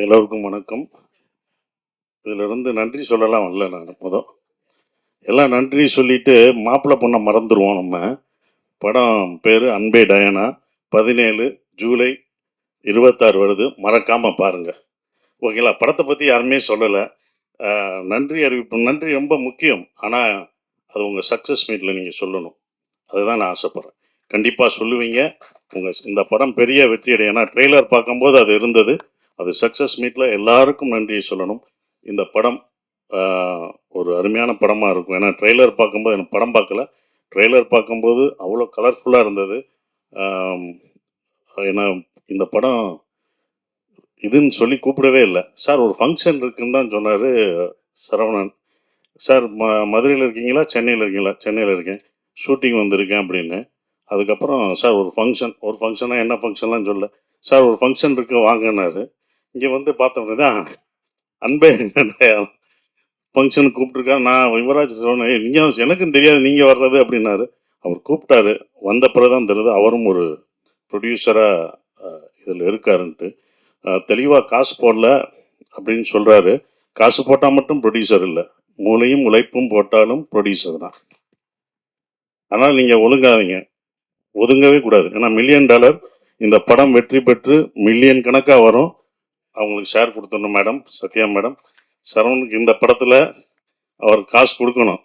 எல்லோருக்கும் வணக்கம். இதிலிருந்து நன்றி சொல்லலாம் வரல நான் எல்லாம் நன்றி சொல்லிட்டு மாப்பிள்ளை பொண்ணை மறந்துடுவோம் நம்ம. படம் பேர் அன்பே டயானா. 17 ஜூலை 26 வருது. மறக்காமல் பாருங்கள். ஓகேங்களா? படத்தை பற்றி யாருமே சொல்லலை. நன்றி அறிவிப்பு நன்றி ரொம்ப முக்கியம். ஆனால் அது உங்கள் சக்ஸஸ் மீட்டில் நீங்கள் சொல்லணும். அதுதான் நான் ஆசைப்பட்றேன். கண்டிப்பாக சொல்லுவீங்க. இந்த படம் பெரிய வெற்றி அடையும். ஏன்னா ட்ரெய்லர் பார்க்கும்போது அது இருந்தது. அது சக்ஸஸ் மீட்டில் எல்லாருக்கும் நன்றியை சொல்லணும். இந்த படம் ஒரு அருமையான படமாக இருக்கும். ஏன்னா ட்ரெய்லர் பார்க்கும்போது எனக்கு படம் பார்க்கல. ட்ரெய்லர் பார்க்கும்போது அவ்வளோ கலர்ஃபுல்லாக இருந்தது. ஏன்னா இந்த படம் இதுன்னு சொல்லி கூப்பிடவே இல்லை. சார் ஒரு ஃபங்க்ஷன் இருக்குன்னு தான் சொன்னார் சரவணன். சார் மதுரையில் இருக்கீங்களா, சென்னையில் இருக்கீங்களா? சென்னையில் இருக்கேன், ஷூட்டிங் வந்திருக்கேன் அப்படின்னு. அதுக்கப்புறம் சார் ஒரு ஃபங்க்ஷனாக என்ன ஃபங்க்ஷன்லாம் சொல்ல. சார் ஒரு ஃபங்க்ஷன் இருக்குது வாங்கினார். இங்கே வந்து பார்த்தோம்னா தான் அன்பே ஃபங்க்ஷனுக்கு கூப்பிட்ருக்காரு. நான் யுவராஜ் சொன்னேன், நீங்கள் எனக்கும் தெரியாது நீங்கள் வர்றது அப்படின்னாரு. அவர் கூப்பிட்டாரு. வந்த பிறகு தான் தெரியுது அவரும் ஒரு ப்ரொடியூசராக இதில் இருக்காருன்ட்டு. தெளிவாக காசு போடல அப்படின்னு சொல்கிறாரு. காசு போட்டால் மட்டும் ப்ரொடியூசர் இல்லை, மூளையும் உழைப்பும் போட்டாலும் ப்ரொடியூசர் தான். ஆனால் நீங்கள் ஒதுங்கவே கூடாது. ஏன்னா $1 மில்லியன் இந்த படம் வெற்றி பெற்று மில்லியன் கணக்காக வரும். அவங்களுக்கு ஷேர் கொடுத்துடணும் மேடம், சத்யா மேடம். சரவணுக்கு இந்த படத்தில் அவர் காசு கொடுக்கணும்.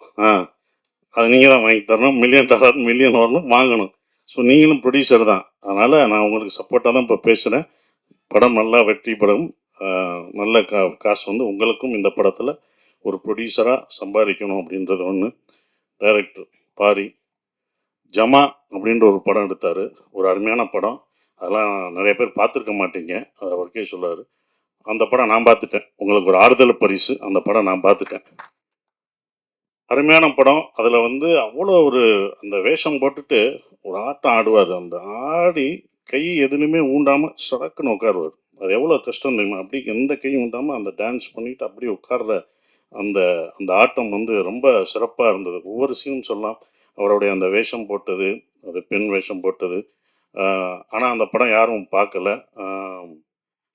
அது நீங்கள் தான் வாங்கி தரணும். $1 மில்லியன் வரணும், வாங்கணும். ஸோ நீங்களும் ப்ரொடியூசர் தான். அதனால் நான் உங்களுக்கு சப்போர்ட்டாக தான் இப்போ பேசுகிறேன். படம் நல்லா வெற்றி பெறும். நல்ல காசு வந்து உங்களுக்கும் இந்த படத்தில் ஒரு ப்ரொடியூசராக சம்பாதிக்கணும் அப்படின்றது ஒன்று. டைரக்டர் பாரி ஜமா அப்படின்ற ஒரு படம் எடுத்தார். ஒரு அருமையான படம். அதெல்லாம் நிறைய பேர் பார்த்துருக்க மாட்டீங்க. அதை அவருக்கே சொல்லுவார். அந்த படம் நான் பார்த்துட்டேன். உங்களுக்கு ஒரு ஆறுதல் பரிசு. அந்த படம் நான் பார்த்துட்டேன். அருமையான படம். அதில் வந்து அவ்வளோ ஒரு அந்த வேஷம் போட்டுட்டு ஒரு ஆட்டம் ஆடுவார். அந்த ஆடி கை எதுலையுமே ஊண்டாமல் சடக்குன்னு உட்காருவார். அது எவ்வளோ கஷ்டம் தெரியுமா? அப்படி எந்த கையும் ஊண்டாமல் அந்த டான்ஸ் பண்ணிட்டு அப்படியே உட்கார்ற அந்த அந்த ஆட்டம் வந்து ரொம்ப சிறப்பாக இருந்தது. ஒவ்வொரு சீனும் சொல்லலாம். அவருடைய அந்த வேஷம் போட்டது, அது பெண் வேஷம் போட்டது. ஆனால் அந்த படம் யாரும் பார்க்கல.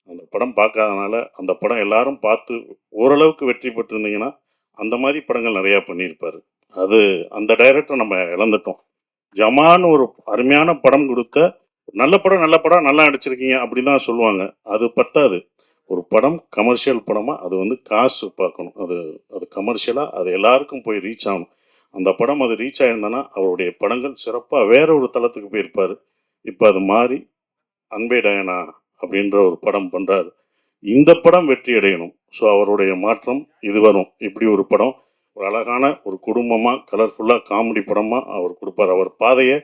அந்த படம் பார்க்காதனால அந்த படம் எல்லாரும் பார்த்து ஓரளவுக்கு வெற்றி பெற்றிருந்தீங்கன்னா அந்த மாதிரி படங்கள் நிறையா பண்ணியிருப்பார். அது அந்த டைரக்டர் நம்ம இழந்துட்டோம். ஜமான்னு ஒரு அருமையான படம் கொடுத்த நல்ல படம் நல்லா நடிச்சிருக்கீங்க அப்படி தான் சொல்லுவாங்க. அது பத்தாது. ஒரு படம் கமர்ஷியல் படமாக அது வந்து காசு பார்க்கணும். அது அது கமர்ஷியலாக அது எல்லாருக்கும் போய் ரீச் ஆகணும். அந்த படம் அது ரீச் ஆகிருந்தனா அவருடைய படங்கள் சிறப்பாக வேற ஒரு தளத்துக்கு போயிருப்பார். இப்போ அது மாறி அன்பே டயானா அப்படின்ற ஒரு படம் பண்ணுறாரு. இந்த படம் வெற்றி அடையணும். ஸோ அவருடைய மாற்றம் இது வரும். இப்படி ஒரு படம் ஒரு அழகான ஒரு குடும்பமாக கலர்ஃபுல்லாக காமெடி படமாக அவர் கொடுப்பார். அவர் பாதையை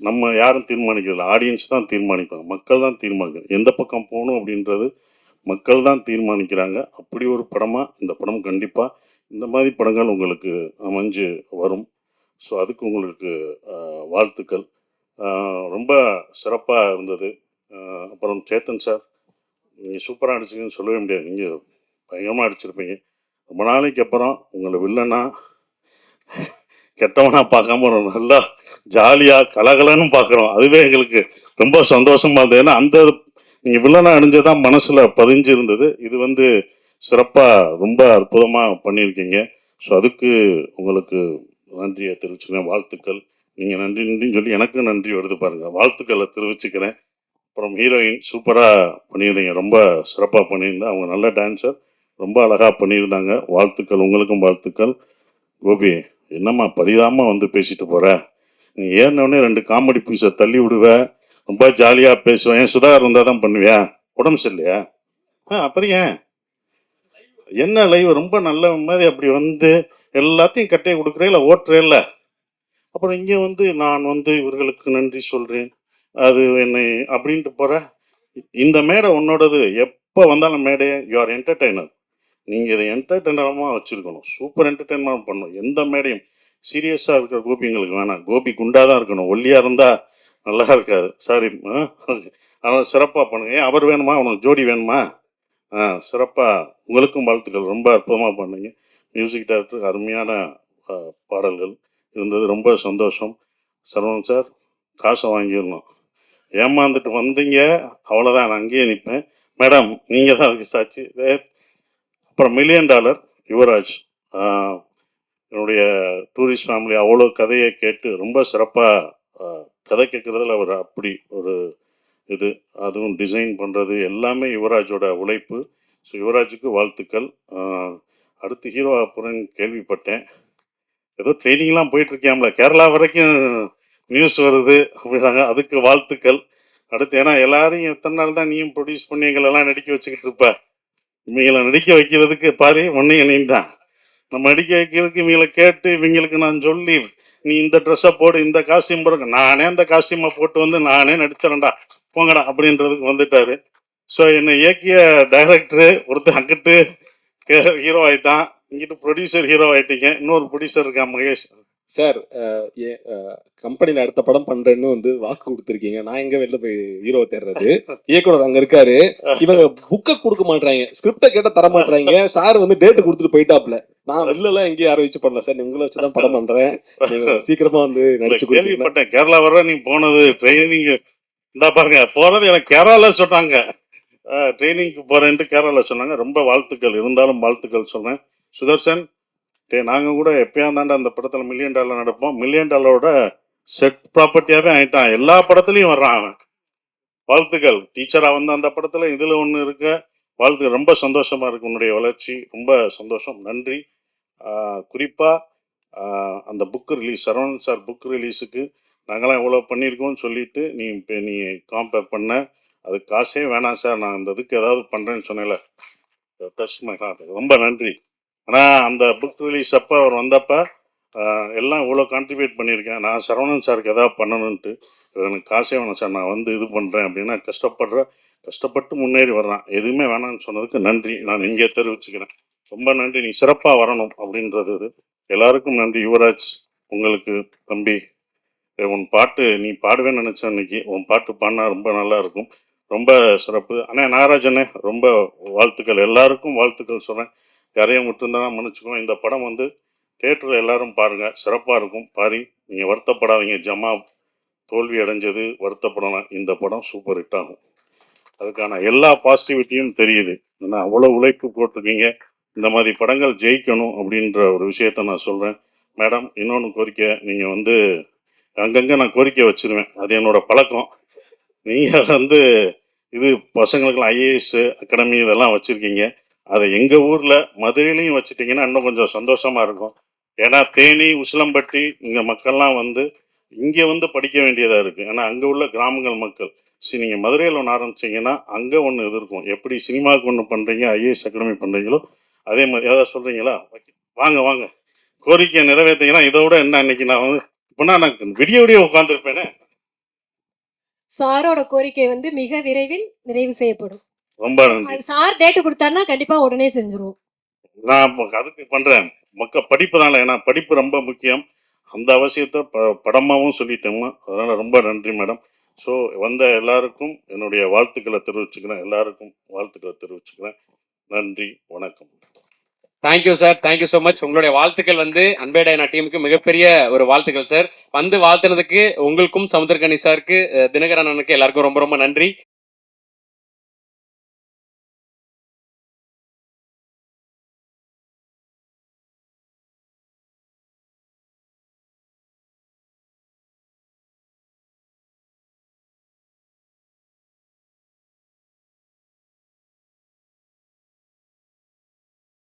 நம்ம யாரும் தீர்மானிக்கிறதில்ல. ஆடியன்ஸ் தான் தீர்மானிப்பாங்க. மக்கள் தான் தீர்மானிக்கிறாங்க. எந்த பக்கம் போகணும் அப்படின்றது மக்கள் தான் தீர்மானிக்கிறாங்க. அப்படி ஒரு படமாக இந்த படம் கண்டிப்பாக இந்த மாதிரி படங்கள் உங்களுக்கு அமைஞ்சு வரும். ஸோ அதுக்கு உங்களுக்கு வாழ்த்துக்கள். ரொம்ப சிறப்பாக இருந்தது. அப்புறம் சேத்தன் சார், நீங்கள் சூப்பராக அடிச்சிங்கன்னு சொல்லவே முடியாது. நீங்கள் பயங்கரமாக அடிச்சிருப்பீங்க. ரொம்ப நாளைக்கு அப்புறம் உங்களை வில்லனா கெட்டவனா பார்க்காம ஒரு நல்லா ஜாலியாக கலகலன்னு பார்க்குறோம். அதுவே எங்களுக்கு ரொம்ப சந்தோஷமாக இருந்தது. ஏன்னா அந்த நீங்கள் வில்லனா அணிஞ்சதான் மனசில் பதிஞ்சு இருந்தது. இது வந்து சிறப்பாக ரொம்ப அற்புதமாக பண்ணியிருக்கீங்க. ஸோ அதுக்கு உங்களுக்கு நன்றியை தெரிவிச்சுக்கிறேன். வாழ்த்துக்கள். நீங்கள் நன்றி நன்றின்னு சொல்லி எனக்கும் நன்றி வருது பாருங்கள். வாழ்த்துக்களை தெரிவிச்சுக்கிறேன். அப்புறம் ஹீரோயின் சூப்பராக பண்ணியிருந்தீங்க. ரொம்ப சிறப்பாக பண்ணியிருந்தேன். அவங்க நல்ல டான்ஸர், ரொம்ப அழகாக பண்ணியிருந்தாங்க. வாழ்த்துக்கள். உங்களுக்கும் வாழ்த்துக்கள். கோபி, என்னம்மா பரிதாமல் வந்து பேசிட்டு போகிற? நீ ஏறினோடனே 2 காமெடி பீஸை தள்ளி விடுவேன். ரொம்ப ஜாலியாக பேசுவேன். ஏன் சுதாகர் இருந்தால் தான் பண்ணுவியா? உடம்பு சரியில்லையா? அப்புறம் ஏன் என்ன லைவ் ரொம்ப நல்ல மாதிரி அப்படி வந்து எல்லாத்தையும் கட்டையை கொடுக்குறே இல்லை ஓட்டுறே இல்லை. அப்புறம் இங்கே வந்து நான் வந்து இவர்களுக்கு நன்றி சொல்கிறேன் அது என்னை அப்படின்ட்டு போகிற. இந்த மேடை உன்னோடது. எப்போ வந்தாலும் மேடையை யூ ஆர் என்டர்டெய்னர். நீங்கள் இதை என்டர்டெய்னராக வச்சுருக்கணும். சூப்பர் என்டர்டெயின்மெண்ட் பண்ணணும். எந்த மேடையும் சீரியஸாக இருக்கிற கோபிங்களுக்கு வேணாம். கோபி குண்டாக தான் இருக்கணும். ஒல்லியாக இருந்தால் நல்லா இருக்காது. சாரி. அதனால் சிறப்பாக பண்ணுங்க. ஏன் அவர் வேணுமா? அவனுக்கு ஜோடி வேணுமா? சிறப்பாக. உங்களுக்கும் வாழ்த்துக்கள். ரொம்ப அற்புதமாக பண்ணுங்க. மியூசிக் டைரக்டர் அருமையான பாடல்கள் இருந்தது. ரொம்ப சந்தோஷம். சரவணன் சார், காசை வாங்கிடணும். ஏமாந்துட்டு வந்தீங்க, அவ்வளோதான். நான் அங்கேயே நிற்பேன். மேடம் நீங்கள் தான் அதுக்கு சாட்சி. அப்புறம் $1 மில்லியன் யுவராஜ். ஆஹ், என்னுடைய டூரிஸ்ட் ஃபேமிலி அவ்வளோ கதையை கேட்டு ரொம்ப சிறப்பாக கதை கேட்குறதுல அவர் அப்படி ஒரு இது, அதுவும் டிசைன் பண்ணுறது எல்லாமே யுவராஜோட உழைப்பு. ஸோ யுவராஜுக்கு வாழ்த்துக்கள். அடுத்து ஹீரோவாக போகிறேன்னு கேள்விப்பட்டேன். ஏதோ ட்ரைனிங்லாம் போயிட்டுருக்கியாம்ல, கேரளா வரைக்கும் நியூஸ் வருது அப்படின்னாங்க. அதுக்கு வாழ்த்துக்கள். அடுத்து ஏன்னா எல்லாரையும் எத்தனை நாள் தான் நீயும் ப்ரொடியூஸ் பண்ணி எங்களெல்லாம் நடிக்க வச்சுக்கிட்டு இருப்ப. இவங்களை நடிக்க வைக்கிறதுக்கு பாரு ஒன்றையும் நீ தான். நம்ம நடிக்க வைக்கிறதுக்கு இவங்களை கேட்டு இவங்களுக்கு நான் சொல்லி நீ இந்த ட்ரெஸ்ஸை போடு, இந்த காஸ்டியூம் போடுங்க, நானே அந்த காஸ்டியூமை போட்டு வந்து நானே நடிச்சிடறேன்டா போங்கடா அப்படின்றதுக்கு வந்துட்டாரு. ஸோ என்னை இயக்கிய டைரக்டரு ஒருத்தர் அங்கிட்டு ஹீரோ ஆயிட்டான், இங்கிட்டு ப்ரொடியூசர் ஹீரோ ஆயிட்டீங்க. இன்னொரு ப்ரொடியூசர் இருக்கான் மகேஷ். சார் கம்பெனில அடுத்த படம் பண்றேன்னு வந்து வாக்கு கொடுத்துருக்கீங்க. நான் எங்க வெளில போய் ஹீரோ தேடுறது? இயக்குனர் அங்க இருக்காரு. இவங்க புக்க கொடுக்க மாட்டாங்க, ஸ்கிரிப்ட கேட்ட தர மாட்டாங்க. சார் வந்து டேட் கொடுத்துட்டு போயிட்டாப்ல. நான் வெளில எல்லாம் எங்கேயும் யாரும் வச்சு பண்ணல சார், உங்களை வச்சுதான் படம் பண்றேன், நீங்க சீக்கிரமா வந்து நடிச்சு கேள்விப்பட்டேன். கேரளா வர நீ போனது ட்ரைனிங், இந்தா பாருங்க போறது எனக்கு கேரளால சொன்னாங்க. ட்ரைனிங்க்கு போறேன்ட்டு கேரளால சொன்னாங்க. ரொம்ப வாழ்த்துக்கள். இருந்தாலும் வாழ்த்துக்கள் சொன்னேன். சுதர்சன், நாங்கள் கூட எப்பயா தாண்டா அந்த படத்தில் $1 மில்லியன் நடப்போம். $1 மில்லியன் செட் ப்ராப்பர்ட்டியாகவே ஆயிட்டான். எல்லா படத்துலையும் வர்றான் அவன். வாழ்த்துக்கள். டீச்சராக வந்து அந்த படத்தில் இதில் ஒன்று இருக்கு. வாழ்த்துக்கள். ரொம்ப சந்தோஷமா இருக்கு உன்னுடைய வளர்ச்சி. ரொம்ப சந்தோஷம். நன்றி. குறிப்பாக அந்த book release, Saravanan sir book ரிலீஸுக்கு நாங்களாம் இவ்வளோ பண்ணியிருக்கோம்னு சொல்லிட்டு நீ காம்பேர் பண்ண. அதுக்கு காசே வேணாம் சார், நான் அந்த இதுக்கு ஏதாவது பண்ணுறேன்னு சொன்னேன்ல, ரொம்ப நன்றி. ஆனால் அந்த புக் ரிலீஸ் அப்போ அவர் வந்தப்போ எல்லாம் இவ்வளோ கான்ட்ரிபியூட் பண்ணியிருக்கேன், நான் சரவணன் சாருக்கு எதாவது பண்ணணுன்ட்டு. எனக்கு காசே வேணாம் சார், நான் வந்து இது பண்ணுறேன் அப்படின்னா கஷ்டப்பட்டு முன்னேறி வர்றான். எதுவுமே வேணாம்னு சொன்னதுக்கு நன்றி நான் இங்கே தெரிவிச்சுக்கிறேன். ரொம்ப நன்றி. நீ சிறப்பாக வரணும் அப்படின்றது இது. எல்லாருக்கும் நன்றி. யுவராஜ், உங்களுக்கு தம்பி, உன் பாட்டு நீ பாடுவேன்னு நினச்சேன். இன்னைக்கு உன் பாட்டு பாடினா ரொம்ப நல்லா இருக்கும். ரொம்ப சிறப்பு. அண்ணே நாகராஜனே ரொம்ப வாழ்த்துக்கள். எல்லாருக்கும் வாழ்த்துக்கள் சொல்கிறேன். யாரையும் விட்டுருந்தாலும் மன்னிச்சுக்கோங்க. இந்த படம் வந்து தேட்டரில் எல்லாரும் பாருங்கள், சிறப்பாக இருக்கும். பாரி, நீங்கள் வருத்தப்படாதீங்க. ஜமா தோல்வி அடைஞ்சது வருத்தப்படலாம், இந்த படம் சூப்பர் ஹிட் ஆகும். அதுக்கான எல்லா பாசிட்டிவிட்டியும் தெரியுது. ஏன்னா அவ்வளோ உழைப்பு போட்டிருக்கீங்க. இந்த மாதிரி படங்கள் ஜெயிக்கணும் அப்படின்ற ஒரு விஷயத்த நான் சொல்கிறேன். மேடம், இன்னொன்று கோரிக்கை, நீங்கள் வந்து அங்கங்கே நான் கோரிக்கை வச்சுருவேன், அது என்னோட பழக்கம். நீங்கள் வந்து இது பசங்களுக்கெல்லாம் ஐஏஎஸ் அகாடமி இதெல்லாம் வச்சுருக்கீங்க, அதை எங்கள் ஊரில் மதுரையிலையும் வச்சுட்டிங்கன்னா இன்னும் கொஞ்சம் சந்தோஷமாக இருக்கும். ஏன்னா தேனி, உசிலம்பட்டி இங்கே மக்கள்லாம் வந்து இங்கே வந்து படிக்க வேண்டியதாக இருக்குது. ஏன்னா அங்கே உள்ள கிராமங்கள் மக்கள். சரி, நீங்கள் மதுரையில் ஒன்று ஆரம்பிச்சிங்கன்னா அங்கே ஒன்று இது இருக்கும். எப்படி சினிமாவுக்கு ஒன்று பண்ணுறீங்க, ஐஏஎஸ் அகாடமி பண்ணுறீங்களோ அதே மாதிரி ஏதாவது சொல்கிறீங்களா? வாங்க வாங்க, கோரிக்கையை நிறைவேற்றிங்கன்னா இதோட என்ன, இன்னைக்கு நான் வந்து இப்போனா நான் விடிய உட்காந்துருப்பேனே. சாரோட கோரிக்கை வந்து மிக விரைவில் நிறைவு செய்யப்படும். ரொம்ப நன்றி. சார் டேட் கொடுத்தாருன்னா கண்டிப்பா உடனே செஞ்சிருவோம். நான் அதுக்கு பண்றேன். படிப்பு தானே, ஏன்னா படிப்பு ரொம்ப முக்கியம். அந்த அவசியத்தை படமாகவும் சொல்லிட்டோம்மா. அதனால ரொம்ப நன்றி மேடம். ஸோ வந்த எல்லாருக்கும் என்னுடைய வாழ்த்துக்களை தெரிவிச்சுக்கிறேன். எல்லாருக்கும் வாழ்த்துக்களை தெரிவிச்சுக்கிறேன். நன்றி, வணக்கம். Thank you sir, thank you so much. உங்களுடைய வாழ்த்துக்கள் வந்து அன்பே டைனா டீமுக்கு மிகப்பெரிய ஒரு வாழ்த்துக்கள் சார். வந்து வாழ்த்துனதுக்கு உங்களுக்கும், சமுத்திரகனி சாருக்கு, தினகரன் அண்ணனுக்கு எல்லாருக்கும் ரொம்ப ரொம்ப நன்றி.